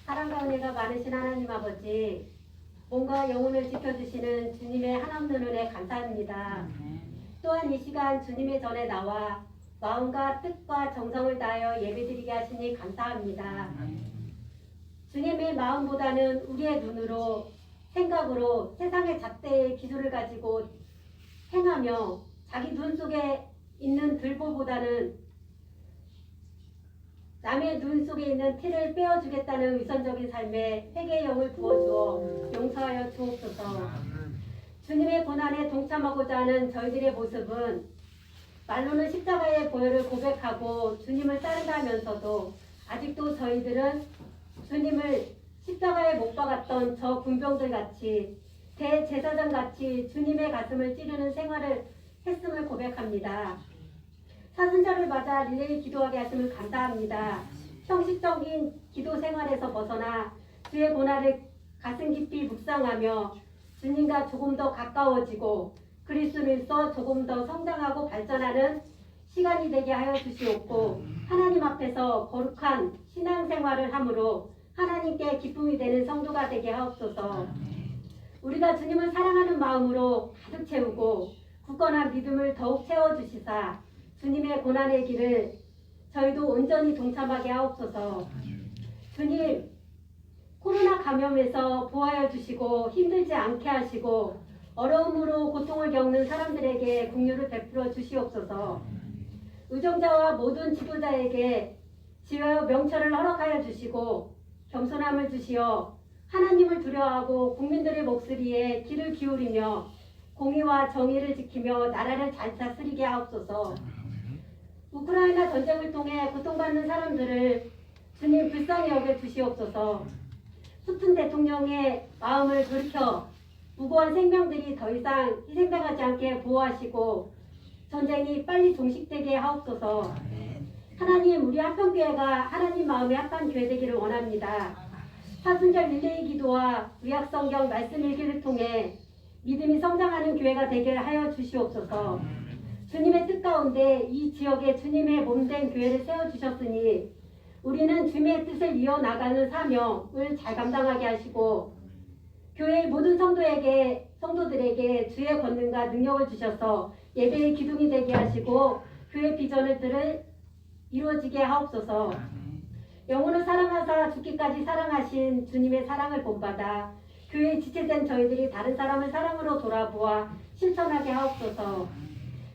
사랑과 은혜가 많으신 하나님 아버지, 몸과 영혼을 지켜주시는 주님의 한없는 은혜 감사합니다. 또한 이 시간 주님의 전에 나와 마음과 뜻과 정성을 다하여 예배드리게 하시니 감사합니다. 주님의 마음보다는 우리의 눈으로, 생각으로 세상의 잣대의 기술을 가지고 행하며 자기 눈 속에 있는 들보보다는 남의 눈 속에 있는 티를 빼어주겠다는 위선적인 삶에 회개의 영을 부어주어 용서하여 주옵소서. 주님의 고난에 동참하고자 하는 저희들의 모습은 말로는 십자가의 보혈을 고백하고 주님을 따른다 하면서도 아직도 저희들은 주님을 십자가에 못 박았던 저 군병들 같이 대제사장 같이 주님의 가슴을 찌르는 생활을 했음을 고백합니다. 사순절을 맞아 릴레이 기도하게 하심을 감사합니다. 형식적인 기도 생활에서 벗어나 주의 고난을 가슴 깊이 묵상하며 주님과 조금 더 가까워지고 그리스도인으로서 조금 더 성장하고 발전하는 시간이 되게 하여 주시옵고, 하나님 앞에서 거룩한 신앙생활을 함으로 하나님께 기쁨이 되는 성도가 되게 하옵소서. 우리가 주님을 사랑하는 마음으로 가득 채우고 굳건한 믿음을 더욱 채워주시사 주님의 고난의 길을 저희도 온전히 동참하게 하옵소서. 주님, 코로나 감염에서 보호하여 주시고 힘들지 않게 하시고 어려움으로 고통을 겪는 사람들에게 긍휼을 베풀어 주시옵소서. 의정자와 모든 지도자에게 지혜와 명철을 허락하여 주시고 겸손함을 주시어 하나님을 두려워하고 국민들의 목소리에 귀를 기울이며 공의와 정의를 지키며 나라를 잘 다스리게 하옵소서. 우크라이나 전쟁을 통해 고통받는 사람들을 주님 불쌍히 여겨 주시옵소서. 푸틴 대통령의 마음을 돌이켜 무고한 생명들이 더 이상 희생당하지 않게 보호하시고 전쟁이 빨리 종식되게 하옵소서. 하나님, 우리 합평교회가 하나님 마음에 합한 교회 되기를 원합니다. 사순절 릴레이 기도와 의학성경 말씀 읽기를 통해 믿음이 성장하는 교회가 되게 하여 주시옵소서. 주님의 뜻 가운데 이 지역에 주님의 몸된 교회를 세워주셨으니 우리는 주님의 뜻을 이어나가는 사명을 잘 감당하게 하시고 교회의 모든 성도들에게 주의 권능과 능력을 주셔서 예배의 기둥이 되게 하시고 교회 비전을 이루어지게 하옵소서. 영혼을 사랑하사 죽기까지 사랑하신 주님의 사랑을 본받아 교회에 지체된 저희들이 다른 사람을 사랑으로 돌아보아 실천하게 하옵소서.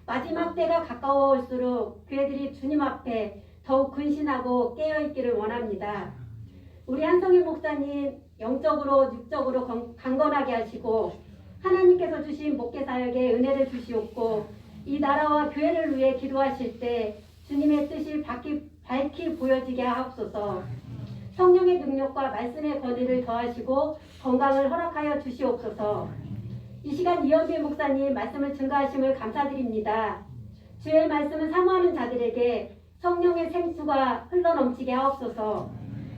마지막 때가 가까워올수록 교회들이 주님 앞에 더욱 근신하고 깨어있기를 원합니다. 우리 한성일 목사님 영적으로 육적으로 강건하게 하시고 하나님께서 주신 목회사역에 은혜를 주시옵고 이 나라와 교회를 위해 기도하실 때 주님의 뜻이 밝히 보여지게 하옵소서. 성령의 능력과 말씀의 권위를 더하시고 건강을 허락하여 주시옵소서. 이 시간 이현배 목사님 말씀을 증거하심을 감사드립니다. 주의 말씀을 사모하는 자들에게 성령의 생수가 흘러넘치게 하옵소서.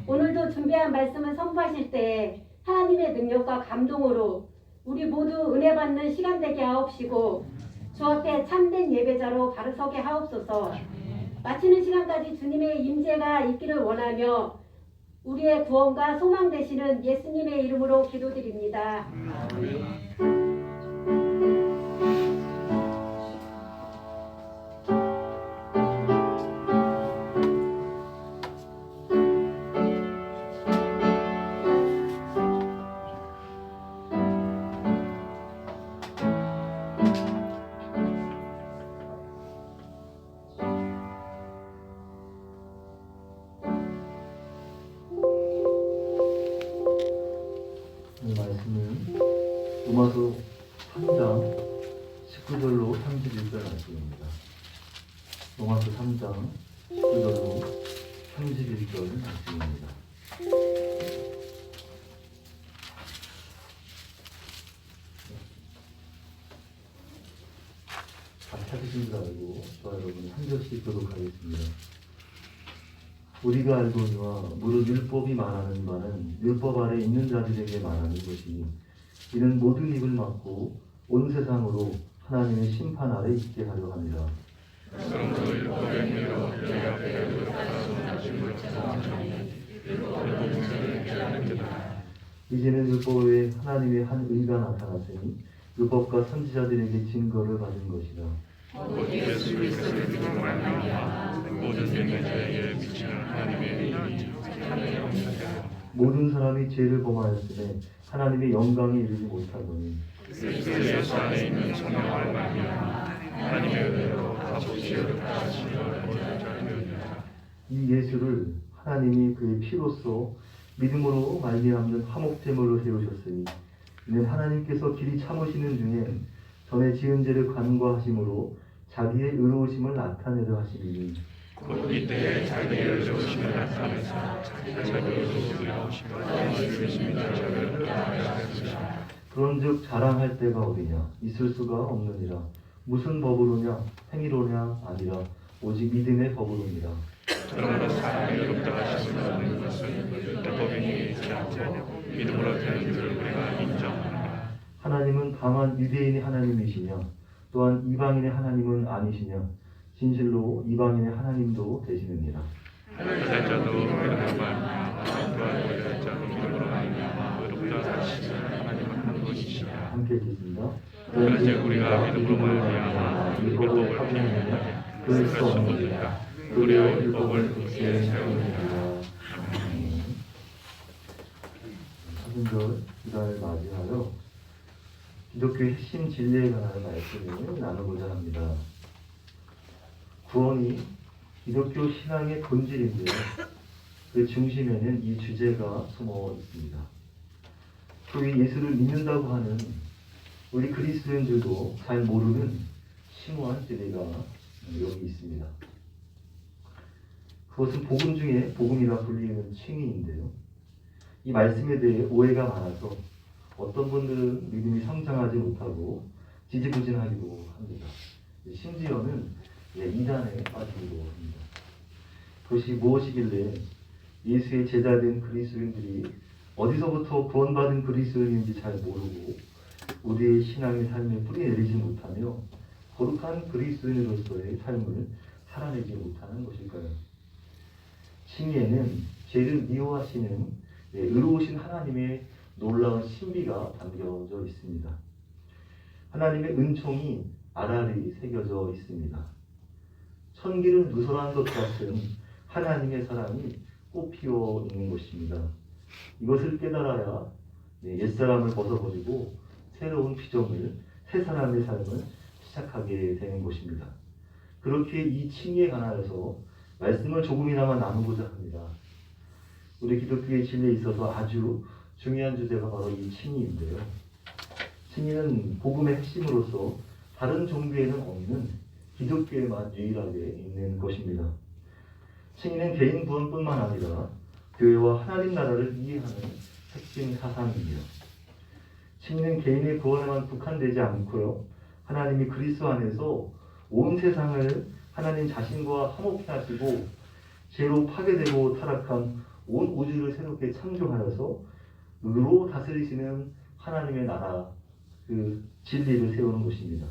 오늘도 준비한 말씀을 선포하실 때에 하나님의 능력과 감동으로 우리 모두 은혜 받는 시간 되게 하옵시고 주 앞에 참된 예배자로 바로 서게 하옵소서. 마치는 시간까지 주님의 임재가 있기를 원하며 우리의 구원과 소망 되시는 예수님의 이름으로 기도드립니다. 이 말씀은 로마서 3장 19절로 31절 말씀입니다. 로마서 3장 19절로 31절 말씀입니다. 다 찾으신 줄 알고 저와 여러분 한 절씩 교독하겠습니다. 우리가 알거니와 무릇 율법이 말하는 바는 율법 아래 있는 자들에게 말하는 것이 이는 모든 입을 막고 온 세상으로 하나님의 심판 아래 있게 하려 함이라. 그러므로 율법의 행위로 너희 앞에 의롭다 하심을 청하니 율법은 피하는 게다. 이제는 율법 외에 하나님의 한 의가 나타났으니 율법과 선지자들에게 증거를 받은 것이라. 곧 예수 그리스도를 믿음으로 말미암아 모든 믿는 자에게 미치는 하나님의 의를 하나님의 뜻대로 모든 사람이 죄를 범하였으되 하나님의 영광에 이르지 못하더니 그리스도 예수 안에 있는 성령을 말미암아 하나님의 은혜로 값없이 의롭다 하심을 얻은 자들이니라. 이 예수를 하나님이 그의 피로써 믿음으로 말미암는 화목제물로 세우셨으니 이는 하나님께서 길이 참으시는 중에 전에 지은 죄를 간과하심으로 자기의 의로우심을 나타내려 하시니 곧 이때에 자기의 의로우심을 나타내사 자기의 의로우심을 말씀이신 자를 하셨으시라. 그런즉 자랑할 때가 어디냐 있을 수가 없느니라. 무슨 법으로냐 행위로냐 아니라 오직 믿음의 법으로니라. 그러므로 사람이 의롭다 하심을 얻는 것은 율법이 있지 않고 믿음으로 되는 줄을 우리가 인정하노라. 하나님은 다만 유대인의 하나님이시냐 또한 이방인의 하나님은 아니시냐 진실로 이방인의 하나님도 되시느니라. 여자도 믿음으로 말미암아 또한 여자도 믿음으로 말미암아 의롭다 하시는 하나님은 한 분이시라. 함께 읽겠습니다. 그런즉 우리가 믿음으로 말미암아 율법을 파괴하느냐 그럴 수 없느니라. 우리의 율법을 굳게 세우느니라. 사순절 이달 맞이하여 기독교의 핵심 진리에 관한 말씀을 나누고자 합니다. 구원이 기독교 신앙의 본질인데요. 그 중심에는 이 주제가 숨어 있습니다. 소위 예수를 믿는다고 하는 우리 그리스도인들도 잘 모르는 심오한 진리가 여기 있습니다. 그것은 복음 중에 복음이라 불리는 칭의인데요. 이 말씀에 대해 오해가 많아서 어떤 분들은 믿음이 성장하지 못하고 지지부진하기도 합니다. 심지어는 이단에 빠지기도 합니다. 그것이 무엇이길래 예수의 제자된 그리스도인들이 어디서부터 구원받은 그리스도인인지 잘 모르고 우리의 신앙의 삶에 뿌리내리지 못하며 거룩한 그리스도인으로서의 삶을 살아내지 못하는 것일까요? 칭의에는 죄를 미워하시는 의로우신 하나님의 놀라운 신비가 담겨져 있습니다. 하나님의 은총이 아라리 새겨져 있습니다. 천기를 누설한 것 같은 하나님의 사랑이 꽃피어 있는 것입니다. 이것을 깨달아야 옛사람을 벗어버리고 새로운 피조물, 새 사람의 삶을 시작하게 되는 것입니다. 그렇게 이 칭의에 관하여서 말씀을 조금이나마 나누고자 합니다. 우리 기독교의 진리에 있어서 아주 중요한 주제가 바로 이 칭의인데요. 칭의는 복음의 핵심으로서 다른 종교에는 없는 기독교에만 유일하게 있는 것입니다. 칭의는 개인 구원뿐만 아니라 교회와 하나님 나라를 이해하는 핵심 사상입니다. 칭의는 개인의 구원에만 국한되지 않고요. 하나님이 그리스도 안에서 온 세상을 하나님 자신과 화목케 하시고 죄로 파괴되고 타락한 온 우주를 새롭게 창조하여서 의로 다스리시는 하나님의 나라, 그 진리를 세우는 것입니다.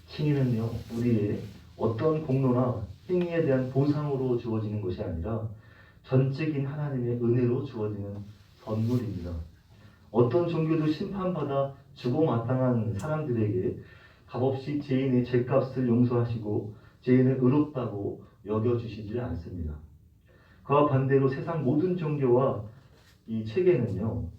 칭의는요, 우리의 어떤 공로나 행위에 대한 보상으로 주어지는 것이 아니라 전적인 하나님의 은혜로 주어지는 선물입니다. 어떤 종교도 심판받아 죽어 마땅한 사람들에게 값없이 죄인의 죄값을 용서하시고 죄인을 의롭다고 여겨주시지 않습니다. 그와 반대로 세상 모든 종교와 이 체계는요,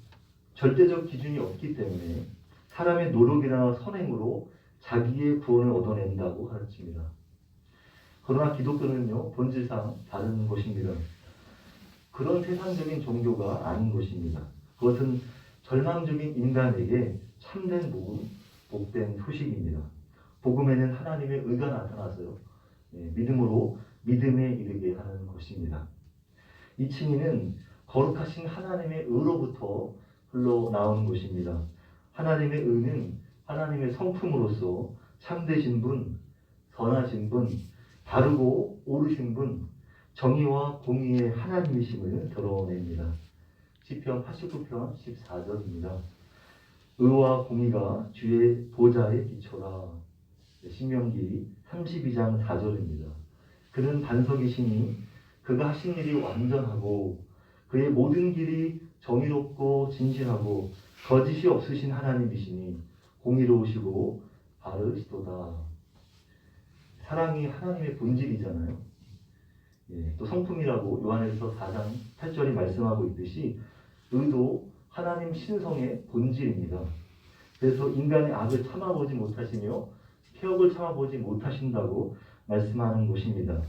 절대적 기준이 없기 때문에 사람의 노력이나 선행으로 자기의 구원을 얻어낸다고 가르칩니다. 그러나 기독교는요, 본질상 다른 것입니다. 그런 세상적인 종교가 아닌 것입니다. 그것은 절망적인 인간에게 참된 복음, 복된 소식입니다. 복음에는 하나님의 의가 나타나서요, 믿음으로 믿음에 이르게 하는 것입니다. 이 칭의는 거룩하신 하나님의 의로부터 흘러나오는 것입니다. 하나님의 의는 하나님의 성품으로서 참되신 분, 선하신 분, 바르고 옳으신 분, 정의와 공의의 하나님이심을 드러냅니다. 시편 89편 14절입니다. 의와 공의가 주의 보좌의 기초라. 신명기 32장 4절입니다. 그는 반석이시니 그가 하신 일이 완전하고 그의 모든 길이 정의롭고 진실하고 거짓이 없으신 하나님이시니 공의로우시고 바르시도다. 사랑이 하나님의 본질이잖아요. 또 성품이라고 요한에서 4장 8절이 말씀하고 있듯이 의도 하나님 신성의 본질입니다. 그래서 인간의 악을 참아보지 못하시며 폐역을 참아보지 못하신다고 말씀하는 것입니다.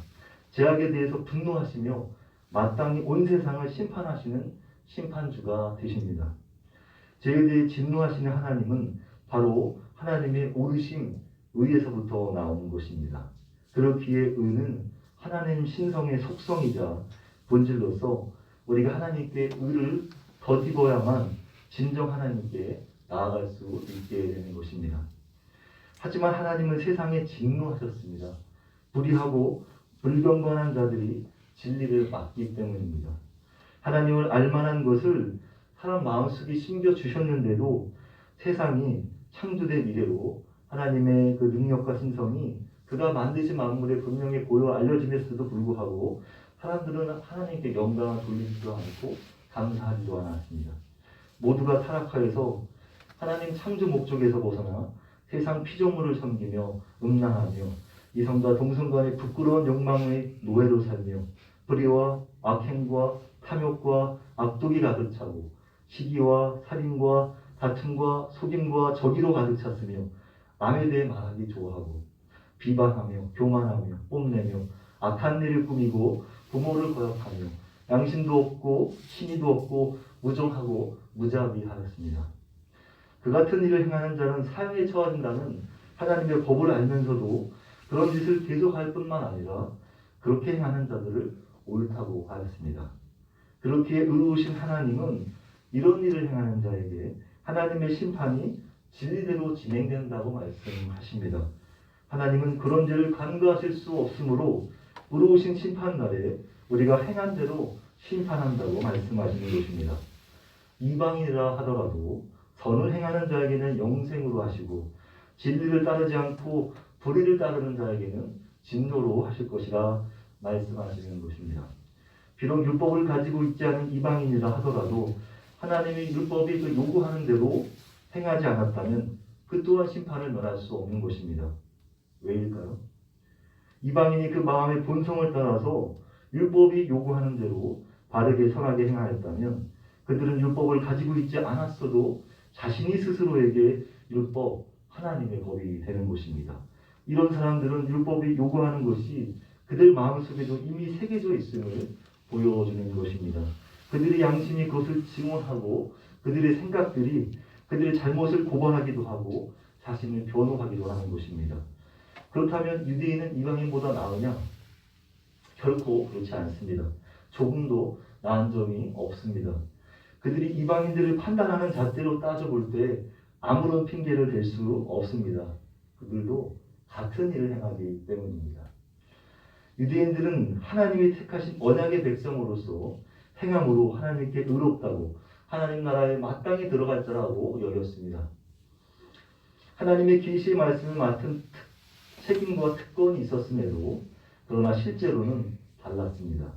죄악에 대해서 분노하시며 마땅히 온 세상을 심판하시는 심판주가 되십니다. 죄에 대해 진노하시는 하나님은 바로 하나님의 오르심, 의에서부터 나오는 것입니다. 그렇기에 의는 하나님 신성의 속성이자 본질로서 우리가 하나님께 의를 덧입어야만 진정 하나님께 나아갈 수 있게 되는 것입니다. 하지만 하나님은 세상에 진노하셨습니다. 불의하고 불경건한 자들이 진리를 막기 때문입니다. 하나님을 알만한 것을 사람 마음속에 심겨주셨는데도 세상이 창조된 이래로 하나님의 그 능력과 신성이 그가 만드신 만물에 분명히 보여 알려짐에서도 불구하고 사람들은 하나님께 영광을 돌리지도 않고 감사하지도 않았습니다. 모두가 타락하여서 하나님 창조 목적에서 벗어나 세상 피조물을 섬기며 음란하며 이성과 동성 간의 부끄러운 욕망의 노예로 살며 불의와 악행과 탐욕과 악독이 가득 차고 시기와 살인과 다툼과 속임과 저기로 가득 찼으며 남에 대해 말하기 좋아하고 비방하며 교만하며 뽐내며 악한 일을 꾸미고 부모를 거역하며 양심도 없고 신의도 없고 무정하고 무자비하였습니다. 그 같은 일을 행하는 자는 사형에 처한다는 하나님의 법을 알면서도 그런 짓을 계속할 뿐만 아니라 그렇게 행하는 자들을 옳다고 하였습니다. 그렇게 의로우신 하나님은 이런 일을 행하는 자에게 하나님의 심판이 진리대로 진행된다고 말씀하십니다. 하나님은 그런 죄를 간과하실 수 없으므로 의로우신 심판날에 우리가 행한 대로 심판한다고 말씀하시는 것입니다. 이방인이라 하더라도 선을 행하는 자에게는 영생으로 하시고 진리를 따르지 않고 불의를 따르는 자에게는 진노로 하실 것이라 말씀하시는 것입니다. 비록 율법을 가지고 있지 않은 이방인이라 하더라도 하나님의 율법이 그 요구하는 대로 행하지 않았다면 그 또한 심판을 면할 수 없는 것입니다. 왜일까요? 이방인이 그 마음의 본성을 따라서 율법이 요구하는 대로 바르게 선하게 행하였다면 그들은 율법을 가지고 있지 않았어도 자신이 스스로에게 율법, 하나님의 법이 되는 것입니다. 이런 사람들은 율법이 요구하는 것이 그들 마음속에도 이미 새겨져 있음을 보여주는 것입니다. 그들의 양심이 그것을 증오하고 그들의 생각들이 그들의 잘못을 고발하기도 하고 자신을 변호하기도 하는 것입니다. 그렇다면 유대인은 이방인보다 나으냐? 결코 그렇지 않습니다. 조금도 나은 점이 없습니다. 그들이 이방인들을 판단하는 잣대로 따져볼 때 아무런 핑계를 댈 수 없습니다. 그들도 같은 일을 행하기 때문입니다. 유대인들은 하나님이 택하신 언약의 백성으로서 행함으로 하나님께 의롭다고 하나님 나라에 마땅히 들어갈 자라고 여겼습니다. 하나님의 계시의 말씀을 맡은 책임과 특권이 있었음에도 그러나 실제로는 달랐습니다.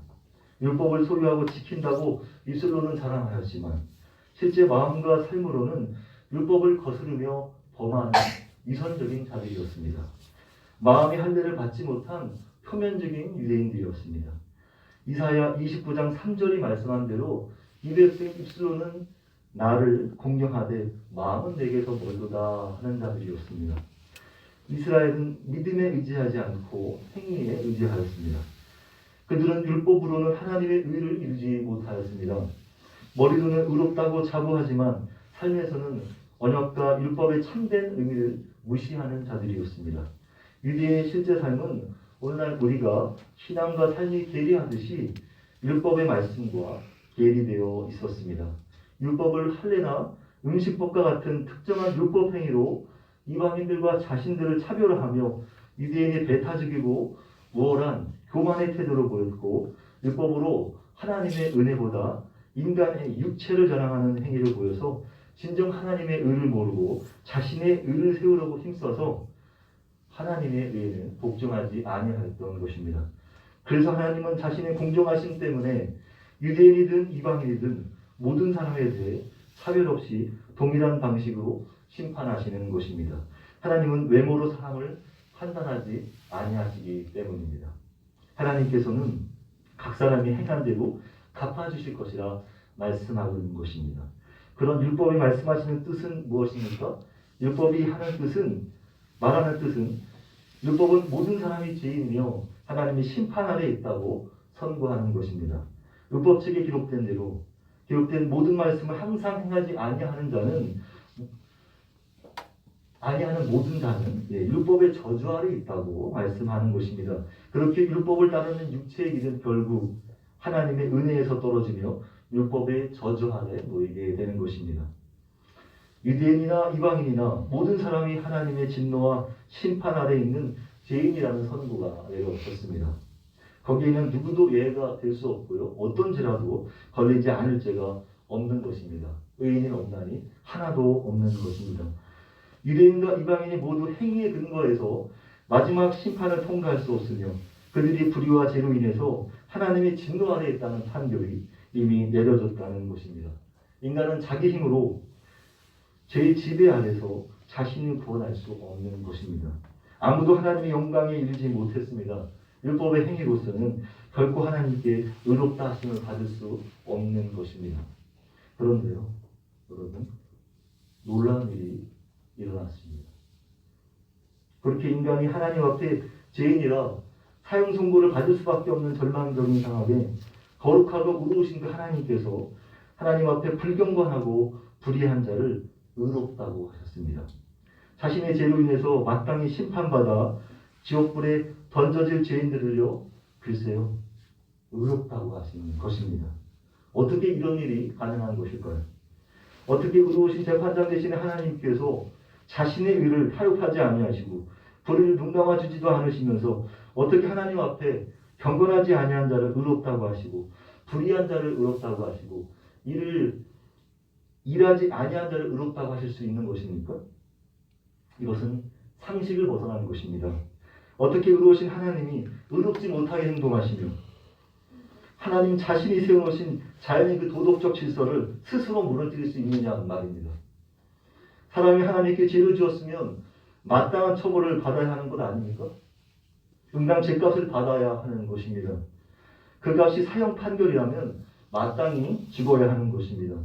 율법을 소유하고 지킨다고 입술로는 자랑하였지만 실제 마음과 삶으로는 율법을 거스르며 범하는 위선적인 자들이었습니다. 마음의 할례를 받지 못한 표면적인 유대인들이었습니다. 이사야 29장 3절이 말씀한 대로 이 백성 입술로는 나를 공경하되 마음은 내게서 멀도다 하는 자들이었습니다. 이스라엘은 믿음에 의지하지 않고 행위에 의지하였습니다. 그들은 율법으로는 하나님의 의를 이루지 못하였습니다. 머리로는 의롭다고 자부하지만 삶에서는 언약과 율법의 참된 의미를 무시하는 자들이었습니다. 유대인의 실제 삶은 오늘날 우리가 신앙과 삶이 괴리하듯이 율법의 말씀과 괴리되어 있었습니다. 율법을 할례나 음식법과 같은 특정한 율법 행위로 이방인들과 자신들을 차별화하며 유대인이 배타적이고 우월한 교만의 태도를 보였고 율법으로 하나님의 은혜보다 인간의 육체를 자랑하는 행위를 보여서 진정 하나님의 의를 모르고 자신의 의를 세우려고 힘써서 하나님의 의에는 복종하지 아니하였던 것입니다. 그래서 하나님은 자신의 공정하심 때문에 유대인이든 이방인이든 모든 사람에 대해 차별 없이 동일한 방식으로 심판하시는 것입니다. 하나님은 외모로 사람을 판단하지 아니하시기 때문입니다. 하나님께서는 각 사람이 행한 대로 갚아주실 것이라 말씀하고 있는 것입니다. 그런 율법이 말씀하시는 뜻은 무엇입니까? 율법이 말하는 뜻은 율법은 모든 사람이 죄인이며 하나님이 심판 아래 있다고 선고하는 것입니다. 율법 책에 기록된 모든 말씀을 항상 행하지 아니하는 모든 자는 율법의 저주 아래 있다고 말씀하는 것입니다. 그렇게 율법을 따르는 육체의 길은 결국 하나님의 은혜에서 떨어지며 율법의 저주 아래 놓이게 되는 것입니다. 유대인이나 이방인이나 모든 사람이 하나님의 진노와 심판 아래 있는 죄인이라는 선고가 내려졌습니다. 거기에는 누구도 예외가 될 수 없고요. 어떤 죄라도 걸리지 않을 죄가 없는 것입니다. 의인은 없나니 하나도 없는 것입니다. 유대인과 이방인이 모두 행위에 근거해서 마지막 심판을 통과할 수 없으며 그들이 불의와 죄로 인해서 하나님의 진노 아래 있다는 판결이 이미 내려졌다는 것입니다. 인간은 자기 힘으로 죄의 지배 아래서 자신을 구원할 수 없는 것입니다. 아무도 하나님의 영광에 이르지 못했습니다. 율법의 행위로서는 결코 하나님께 의롭다 하심을 받을 수 없는 것입니다. 그런데요, 여러분, 놀라운 일이 일어났습니다. 그렇게 인간이 하나님 앞에 죄인이라 사형 선고를 받을 수밖에 없는 절망적인 상황에 거룩하고 의로우신 그 하나님께서 하나님 앞에 불경건하고 불의한 자를 의롭다고 하셨습니다. 자신의 죄로 인해서 마땅히 심판받아 지옥불에 던져질 죄인들을요, 글쎄요, 의롭다고 하시는 것입니다. 어떻게 이런 일이 가능한 것일까요? 어떻게 의로우신 재판장 되시는 하나님께서 자신의 의를 타협하지 아니하시고 불의를 눈감아 주지도 않으시면서 어떻게 하나님 앞에 경건하지 아니한 자를 의롭다고 하시고 불의한 자를 의롭다고 하시고 일하지 아니한 자를 의롭다고 하실 수 있는 것입니까? 이것은 상식을 벗어난 것입니다. 어떻게 의로우신 하나님이 의롭지 못하게 행동하시며 하나님 자신이 세워놓으신 자연의 그 도덕적 질서를 스스로 무너뜨릴 수 있느냐는 말입니다. 사람이 하나님께 죄를 지었으면 마땅한 처벌을 받아야 하는 것 아닙니까? 응당 죄값을 받아야 하는 것입니다. 그 값이 사형 판결이라면 마땅히 죽어야 하는 것입니다.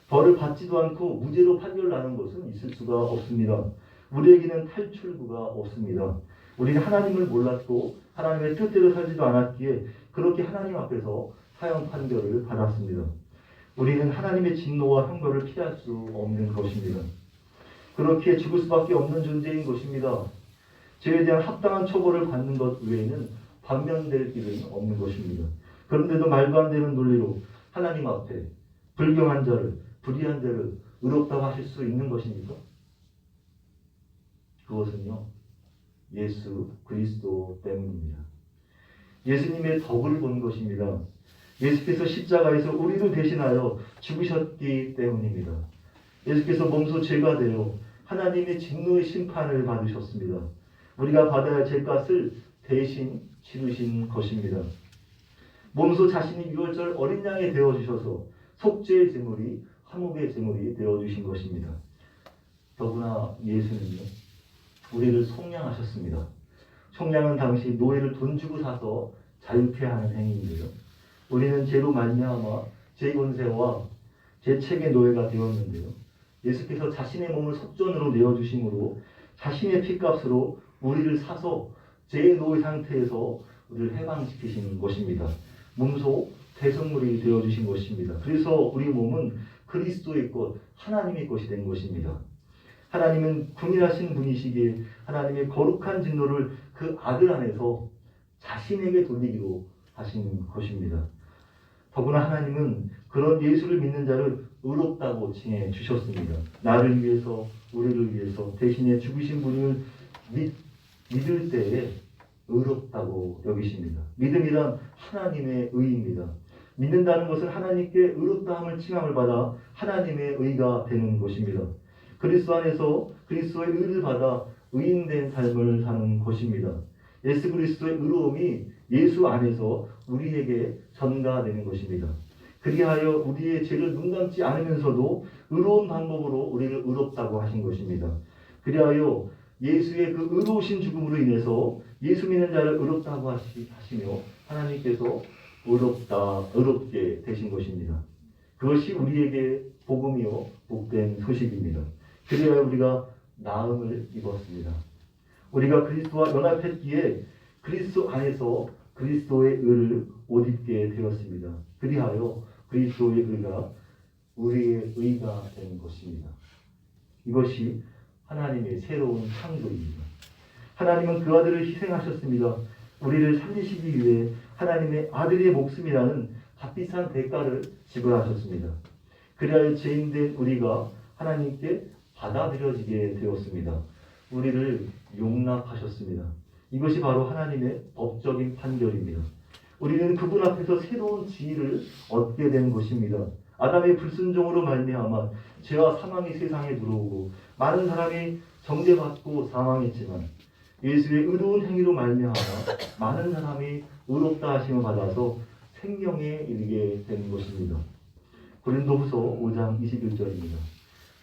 벌을 받지도 않고 무죄로 판결나는 것은 있을 수가 없습니다. 우리에게는 탈출구가 없습니다. 우리는 하나님을 몰랐고 하나님의 뜻대로 살지도 않았기에 그렇게 하나님 앞에서 사형 판결을 받았습니다. 우리는 하나님의 진노와 형벌을 피할 수 없는 것입니다. 그렇게 죽을 수밖에 없는 존재인 것입니다. 죄에 대한 합당한 처벌을 받는 것 외에는 반면될 길은 없는 것입니다. 그런데도 말도 안 되는 논리로 하나님 앞에 불경한 자를, 불의한 자를 의롭다고 하실 수 있는 것입니까? 그것은요, 예수 그리스도 때문입니다. 예수님의 덕을 본 것입니다. 예수께서 십자가에서 우리를 대신하여 죽으셨기 때문입니다. 예수께서 몸소 죄가 되어 하나님의 진노의 심판을 받으셨습니다. 우리가 받아야 할 죄값을 대신 치르신 것입니다. 몸소 자신이 유월절 어린 양이 되어주셔서 속죄의 제물이 화목의 제물이 되어주신 것입니다. 더구나 예수님은 우리를 속량하셨습니다. 속량은 당시 노예를 돈 주고 사서 자유케 하는 행위인데요. 우리는 죄로 말미암아 죄의 권세와 죄책의 노예가 되었는데요. 예수께서 자신의 몸을 속전으로 내어주심으로 자신의 피값으로 우리를 사서 죄의 노예 상태에서 우리를 해방시키신 것입니다. 몸소 대성물이 되어주신 것입니다. 그래서 우리 몸은 그리스도의 것, 하나님의 것이 된 것입니다. 하나님은 군인하신 분이시기에 하나님의 거룩한 진노를 그 아들 안에서 자신에게 돌리기로 하신 것입니다. 더구나 하나님은 그런 예수를 믿는 자를 의롭다고 칭해 주셨습니다. 나를 위해서, 우리를 위해서 대신에 죽으신 분을 믿을 때에 의롭다고 여기십니다. 믿음이란 하나님의 의입니다. 믿는다는 것은 하나님께 의롭다함을 칭함을 받아 하나님의 의가 되는 것입니다. 그리스도 안에서 그리스도의 의를 받아 의인된 삶을 사는 것입니다. 예수 그리스도의 의로움이 예수 안에서 우리에게 전가되는 것입니다. 그리하여 우리의 죄를 눈감지 않으면서도 의로운 방법으로 우리를 의롭다고 하신 것입니다. 그리하여 예수의 그 의로우신 죽음으로 인해서 예수 믿는 자를 의롭다고 하시며 하나님께서 의롭게 되신 것입니다. 그것이 우리에게 복음이요 복된 소식입니다. 그래야 우리가 나음을 입었습니다. 우리가 그리스도와 연합했기에 그리스도 안에서 그리스도의 의를 옷 입게 되었습니다. 그리하여 그리스도의 의가 우리의 의가 된 것입니다. 이것이 하나님의 새로운 창조입니다. 하나님은 그 아들을 희생하셨습니다. 우리를 살리시기 위해 하나님의 아들의 목숨이라는 값비싼 대가를 지불하셨습니다. 그리하여 죄인된 우리가 하나님께 받아들여지게 되었습니다. 우리를 용납하셨습니다. 이것이 바로 하나님의 법적인 판결입니다. 우리는 그분 앞에서 새로운 지위를 얻게 된 것입니다. 아담의 불순종으로 말미암아 죄와 사망이 세상에 들어오고 많은 사람이 정죄받고 사망했지만 예수의 의로운 행위로 말미암아 많은 사람이 의롭다 하심을 받아서 생명에 이르게 된 것입니다. 고린도후서 5장 21절입니다.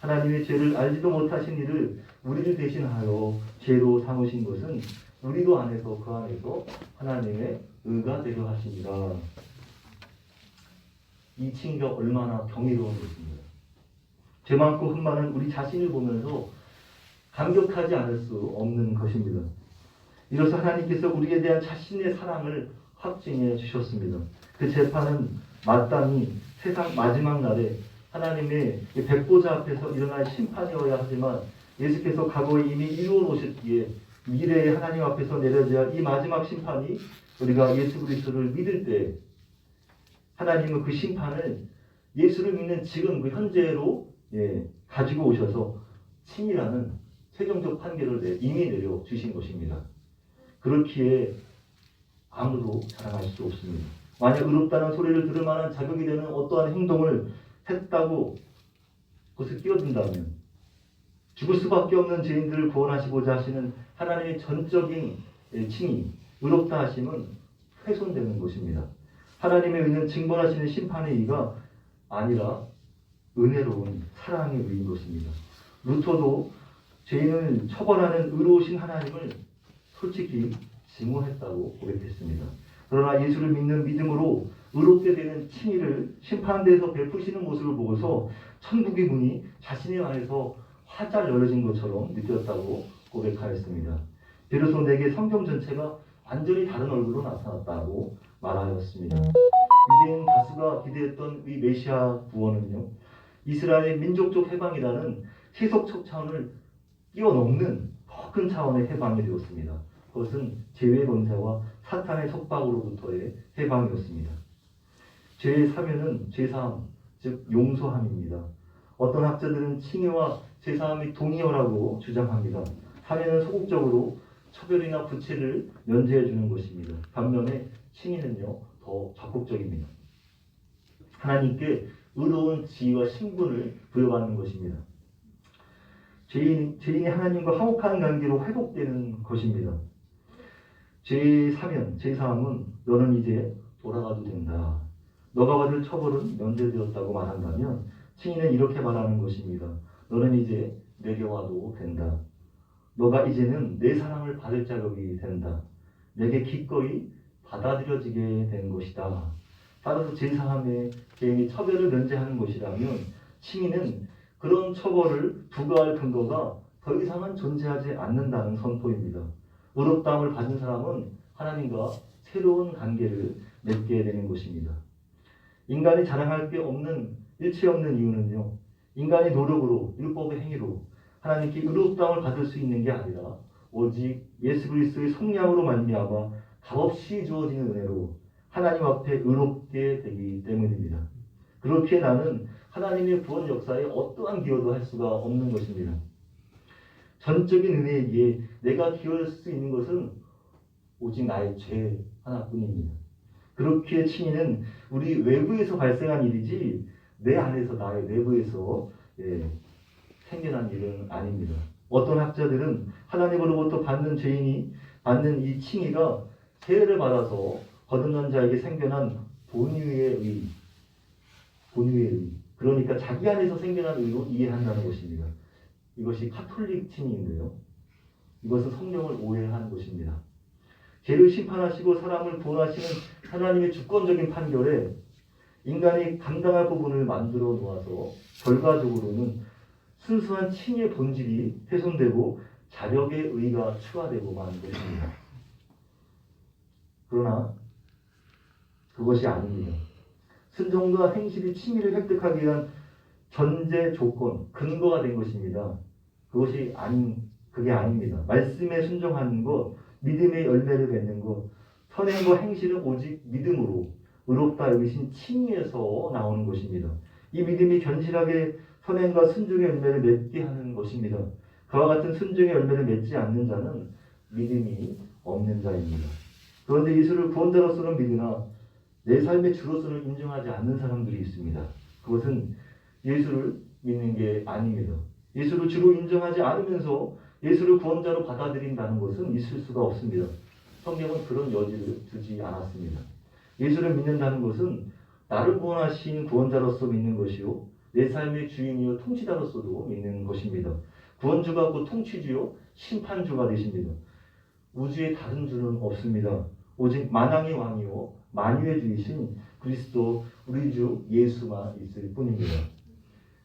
하나님의 죄를 알지도 못하신 이를 우리를 대신하여 죄로 삼으신 것은 우리도 안에서 그 안에서 하나님의 의가 되려 하시니라. 이 칭의가 얼마나 경이로운 것입니다. 죄 많고 흠 많은 우리 자신을 보면서 감격하지 않을 수 없는 것입니다. 이로써 하나님께서 우리에 대한 자신의 사랑을 확증해 주셨습니다. 그 재판은 마땅히 세상 마지막 날에 하나님의 백보자 앞에서 일어날 심판이어야 하지만 예수께서 과거에 이미 이루어 놓으셨기에 미래의 하나님 앞에서 내려져야 할 이 마지막 심판이 우리가 예수 그리스도를 믿을 때 하나님은 그 심판을 예수를 믿는 지금 그 현재로 가지고 오셔서 칭이라는 최종적 판결을 이미 내려 주신 것입니다. 그렇기에 아무도 자랑할 수 없습니다. 만약 의롭다는 소리를 들을 만한 자격이 되는 어떠한 행동을 했다고 그것을 끼어든다면 죽을 수밖에 없는 죄인들을 구원하시고자 하시는 하나님의 전적인 칭의, 의롭다 하심은 훼손되는 것입니다. 하나님의 의는 징벌하시는 심판의 의가 아니라 은혜로운 사랑의 의인 것입니다. 루터도 죄인을 처벌하는 의로우신 하나님을 솔직히 증오했다고 고백했습니다. 그러나 예수를 믿는 믿음으로 의롭게 되는 칭의를 심판대에서 베푸시는 모습을 보고서 천국의 문이 자신의 안에서 활짝 열어진 것처럼 느꼈다고 고백하였습니다. 비로소 내게 성경 전체가 완전히 다른 얼굴로 나타났다고 말하였습니다. 유대인 다수가 기대했던 이 메시아 구원은요, 이스라엘의 민족적 해방이라는 세속적 차원을 뛰어넘는 더 큰 차원의 해방이 되었습니다. 그것은 죄의 권세와 사탄의 속박으로부터의 해방이었습니다. 죄의 사면은 죄사함, 즉 용서함입니다. 어떤 학자들은 칭의와 죄사함이 동의어라고 주장합니다. 사면은 소극적으로 처벌이나 부채를 면제해 주는 것입니다. 반면에 칭의는요 더 적극적입니다. 하나님께 의로운 지위와 신분을 부여받는 것입니다. 죄인이 하나님과 화목한 관계로 회복되는 것입니다. 죄의 사면, 죄사함은 너는 이제 돌아가도 된다. 너가 받을 처벌은 면제되었다고 말한다면 칭의는 이렇게 말하는 것입니다. 너는 이제 내게 와도 된다. 너가 이제는 내 사랑을 받을 자격이 된다. 내게 기꺼이 받아들여지게 된 것이다. 따라서 죄사함에 죄인이 처벌을 면제하는 것이라면 칭의는 그런 처벌을 부과할 근거가 더 이상은 존재하지 않는다는 선포입니다. 의롭다함을 받은 사람은 하나님과 새로운 관계를 맺게 되는 것입니다. 인간이 자랑할 게 없는 일체 없는 이유는요, 인간의 노력으로 율법의 행위로 하나님께 의롭다함을 받을 수 있는 게 아니라 오직 예수 그리스도의 속량으로 말미암아 값없이 주어지는 은혜로 하나님 앞에 의롭게 되기 때문입니다. 그렇기에 나는 하나님의 구원 역사에 어떠한 기여도 할 수가 없는 것입니다. 전적인 은혜이기에 내가 기여할 수 있는 것은 오직 나의 죄 하나뿐입니다. 그렇게 칭의는 우리 외부에서 발생한 일이지 내 안에서 나의 내부에서 생겨난 일은 아닙니다. 어떤 학자들은 하나님으로부터 받는 죄인이 받는 이 칭의가 세례를 받아서 거듭난 자에게 생겨난 본유의 의, 그러니까 자기 안에서 생겨난 의로 이해한다는 것입니다. 이것이 카톨릭 칭의인데요. 이것은 성경을 오해한 것입니다. 죄를 심판하시고 사람을 구원하시는 하나님의 주권적인 판결에 인간이 감당할 부분을 만들어 놓아서 결과적으로는 순수한 칭의의 본질이 훼손되고 자력의 의가 추가되고 마는 것입니다. 그러나 그것이 아닙니다. 순종과 행실이 칭의를 획득하기 위한 전제 조건, 근거가 된 것입니다. 그게 아닙니다. 말씀에 순종하는 것, 믿음의 열매를 맺는 것, 선행과 행실은 오직 믿음으로 의롭다 여기신 칭의에서 나오는 것입니다. 이 믿음이 견실하게 선행과 순종의 열매를 맺게 하는 것입니다. 그와 같은 순종의 열매를 맺지 않는 자는 믿음이 없는 자입니다. 그런데 예수를 구원자로서는 믿으나 내 삶의 주로서는 인정하지 않는 사람들이 있습니다. 그것은 예수를 믿는 게 아닙니다. 예수를 주로 인정하지 않으면서 예수를 구원자로 받아들인다는 것은 있을 수가 없습니다. 성경은 그런 여지를 두지 않았습니다. 예수를 믿는다는 것은 나를 구원하신 구원자로서 믿는 것이요 내 삶의 주인이요 통치자로서도 믿는 것입니다. 구원주가 곧 통치주요 심판주가 되십니다. 우주에 다른 주는 없습니다. 오직 만왕의 왕이요 만유의 주이신 그리스도 우리 주 예수만 있을 뿐입니다.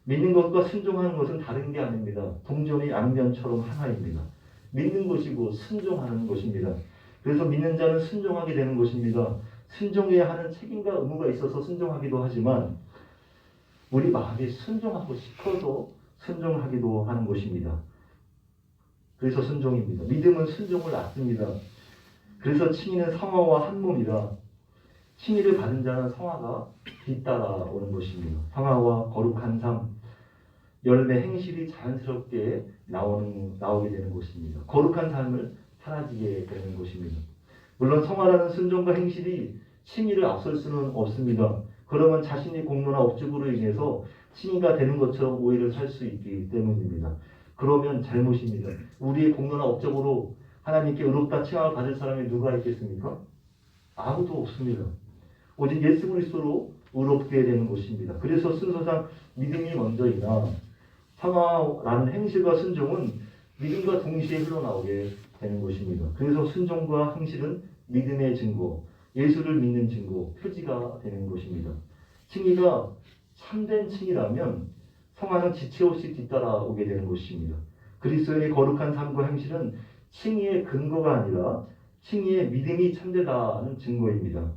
믿는 것과 순종하는 것은 다른 게 아닙니다. 동전이 양면처럼 하나입니다. 믿는 것이고 순종하는 것입니다. 그래서 믿는 자는 순종하게 되는 것입니다. 순종해야 하는 책임과 의무가 있어서 순종하기도 하지만 우리 마음이 순종하고 싶어서 순종하기도 하는 것입니다. 그래서 순종입니다. 믿음은 순종을 낳습니다. 그래서 칭의는 성화와 한 몸이라 칭의를 받은 자는 성화가 뒤따라오는 것입니다. 성화와 거룩한 삶, 열매 행실이 자연스럽게 나오게 되는 것입니다. 거룩한 삶을 사라지게 되는 것입니다. 물론 성화라는 순종과 행실이 칭의를 앞설 수는 없습니다. 그러면 자신의 공로나 업적으로 인해서 칭의가 되는 것처럼 오해를 살 수 있기 때문입니다. 그러면 잘못입니다. 우리의 공로나 업적으로 하나님께 의롭다 칭함을 받을 사람이 누가 있겠습니까? 아무도 없습니다. 오직 예수 그리스도로 의롭게 되는 것입니다. 그래서 순서상 믿음이 먼저이나 성화라는 행실과 순종은 믿음과 동시에 흘러나오게 되는 것입니다. 그래서 순종과 행실은 믿음의 증거, 예수를 믿는 증거, 표지가 되는 것입니다. 칭의가 참된 칭의라면 성화는 지체 없이 뒤따라오게 되는 것입니다. 그리스도인의 거룩한 삶과 행실은 칭의의 근거가 아니라 칭의의 믿음이 참되다는 증거입니다.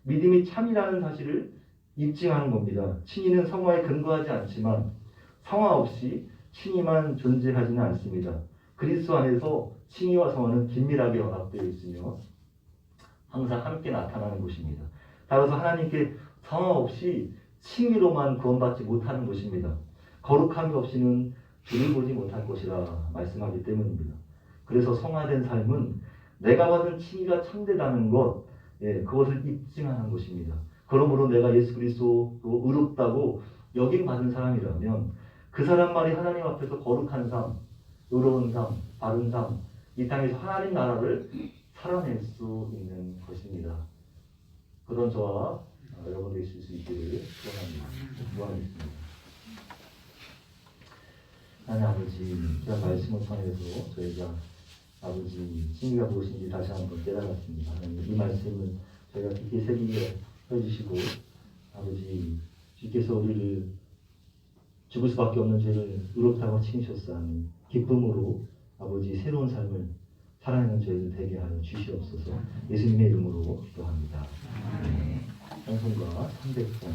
믿음이 참이라는 사실을 입증하는 겁니다. 칭의는 성화에 근거하지 않지만 성화 없이 칭의만 존재하지는 않습니다. 그리스도 안에서 칭의와 성화는 긴밀하게 연합되어 있으며 항상 함께 나타나는 것입니다. 따라서 하나님께 성화 없이 칭의로만 구원받지 못하는 것입니다. 거룩함이 없이는 주를 보지 못할 것이라 말씀하기 때문입니다. 그래서 성화된 삶은 내가 받은 칭의가 참되다는 것, 그것을 입증하는 것입니다. 그러므로 내가 예수 그리스도로 의롭다고 여김받은 사람이라면 그 사람만이 하나님 앞에서 거룩한 삶, 의로운 삶, 바른 삶, 이 땅에서 하나님 나라를 살아낼 수 있는 것입니다. 그런 저와 여러분도 있을 수 있기를 소원합니다. 하나님 아버지, 이런 말씀을 통해서 저희가 아버지 칭의가 무엇인지 다시 한번 깨달았습니다. 하나님 이 말씀을 저희가 깊이 새기게 해주시고 아버지 주께서 우리를 죽을 수밖에 없는 죄를 의롭다고 칭하셨사오니 기쁨으로 아버지 새로운 삶을 살아내는 저희를 되게 하여 주시옵소서. 예수님의 이름으로 기도합니다. 찬송가 300번